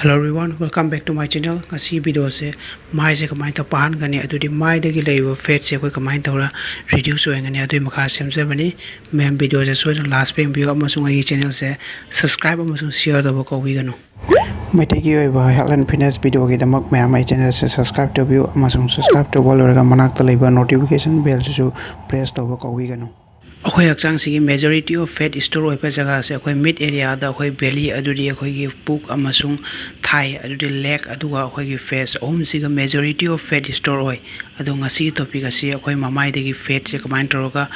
Hello everyone, welcome back to my channel. Ngasi video se mai se kamai ta pahan gani adudi mai dagi leiba fat se koi kamai ta reduce oingani adui makha semse bani mem video se so last page view amasung ai channel se subscribe amasung share da ko wi gano maitagi oi ba health and fitness video gi damak mem ai channel se subscribe to view amasung subscribe to bol raga manak ta leiba notification bell se press to ko wi gano अखोई हक्चांग सिगी majority of fat store होइबा जगह से अखोई mid area दा अखोई बेली अदुदी अखोई गी पुक अमसुंग थाई अदुदी लेग अदुगा अखोई गी फेस ओम सिगा मेजॉरिटी ऑफ फैट स्टोर होय अदो ngasi टॉपिक असि अखोई ममाई देगी फैट से कमाइन तरोगा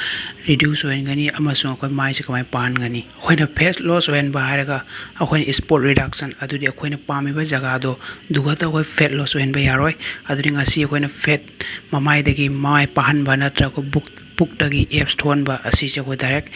रिड्यूस होइनगनी अमसुंग अखोई माइ से कमाइ पानगनी अखोइना फेस लॉस होइन बा हारगा अखोई स्पोर्ट रिडक्शन अदुदी अखोइना पामिबा जगह दो दुगा त अखोई फैट लॉस होइन बा यारोय अदुदी ngasi अखोइना फैट ममाई देगी माइ पाहन बा नत्रा को बुक पुक्तगी एप्स थोनबा असि से को डायरेक्ट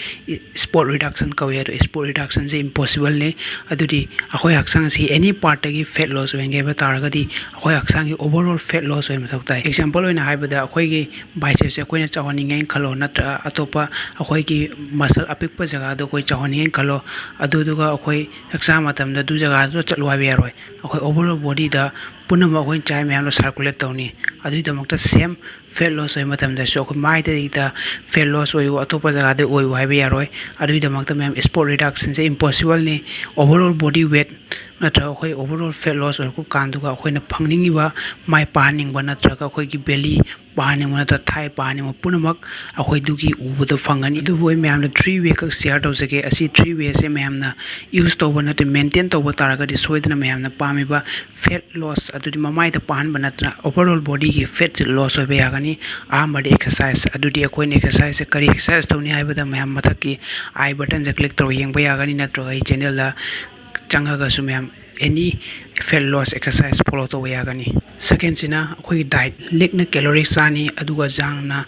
स्पोर्ट रिडक्शन कवे तो स्पोर्ट रिडक्शन से इम्पॉसिबल ने अदुदी अखोय हक्सांग से एनी पार्ट तगी फैट लॉस होंगे बतारगदी अखोय हक्सांग की ओवरऑल फैट लॉस होय मथौता एग्जांपल होइना हाइबदा अखोय की बाइसेप्स से कोइना चावनिंगे खलो नत्रा अतोपा अखोय की मसल अपिकप जगह दो कोई चावनिंगे खलो अदुदुगा अखोय हक्सांग मतम दु जगह दो चलवा बेरोय अखोय ओवरऑल बॉडी दा पुनम अखोय चाय मैम सर्कुलेट तौनी अदुदमक्ता सेम फैट लॉस होय मतम दा सो माइ दा फैट लॉस होय अतोपा जगह दे होय हाइबे यारोय अदुदमक्ता मैम स्पोर्ट रिडक्शन से इम्पॉसिबल ने ओवरऑल बॉडी वेट नत्रा अखोय ओवरऑल फैट लॉस होय को कांदुगा अखोयना फंगनिंगिबा माइ पानिंगबा नत्रा अखोय की बेली पानिंग नत्रा थाई पानिंग पुनमक अखोय दुगी उबद फंगनी दु होय मैम 3 वे का शेयर तो सके असि 3 वे से मैम ना यूज तोब नते मेंटेन तोब तारगदी सोइदना मैम ना पामिबा फैट लॉस अदुदी ममाइ द पान बनत्रा ओवरऑल बॉडी की फैट लॉस होबे यागनी आमबडी एक्सरसाइज अदुदी अखोय ने एक्सरसाइज से करी एक्सरसाइज तोनी हाइबदा मैम मथक की आई बटन से क्लिक तो येंबा यागनी नत्रो आई चैनल ला चंगा सु ma'am any fat loss exercise follow तो यागनी सेकेंड सिना अखोई डाइट लिकना कैलोरी चानी अदुगा जांगना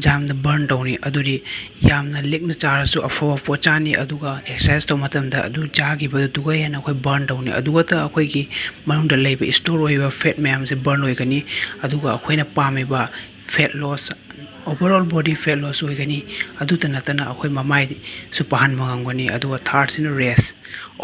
जामना बर्न तौनी अदुदी यामना लिकना चारसु अफो पोचानी अदुगा एक्सरसाइज तो मतमदा अदु जागी बदु दुगा हेना अखोई बर्न तौनी अदुगा त अखोई की मनुंदा लेबे स्टोर होइबा फैट मैम से बर्न होइगनी अदुगा अखोइना पामेबा fat loss overall body fat loss होइगनी अदुता नतना अखोई ममाइ सु पाहन मंगंगनी अदुगा थर्ड सिन रेस्ट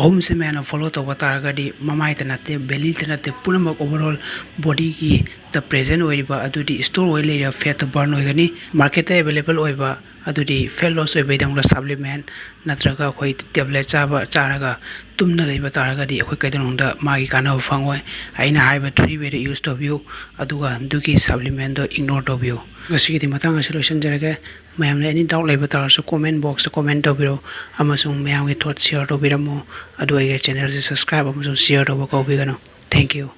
ओम से मैंने फॉलो तो बतारगदी ममाइ त नते बेली त नते पुनमक ओवरऑल बॉडी की द प्रेजेंट होइबा अदुदी स्टोर होइ लेया फैट बर्न होइगनी मार्केट अवेलेबल होइबा अदुदी फैट लॉस होइबे दंगला सप्लीमेंट नत्रगा अखोई टैबलेट चारगा तुमना लेबा तारगदी अखोई कैदनोंदा मागी काना फंगोय आइना हाइबा 3 वे यूज तो बियो अदुगा दुगी सप्लीमेंट दो इग्नोर तो बियो ngasi matang solution jarage mayam any doubt level tar so comment box comment to biro amasung mayam gi thought share to biramo adu ai channel subscribe amasung share to ko bigano thank you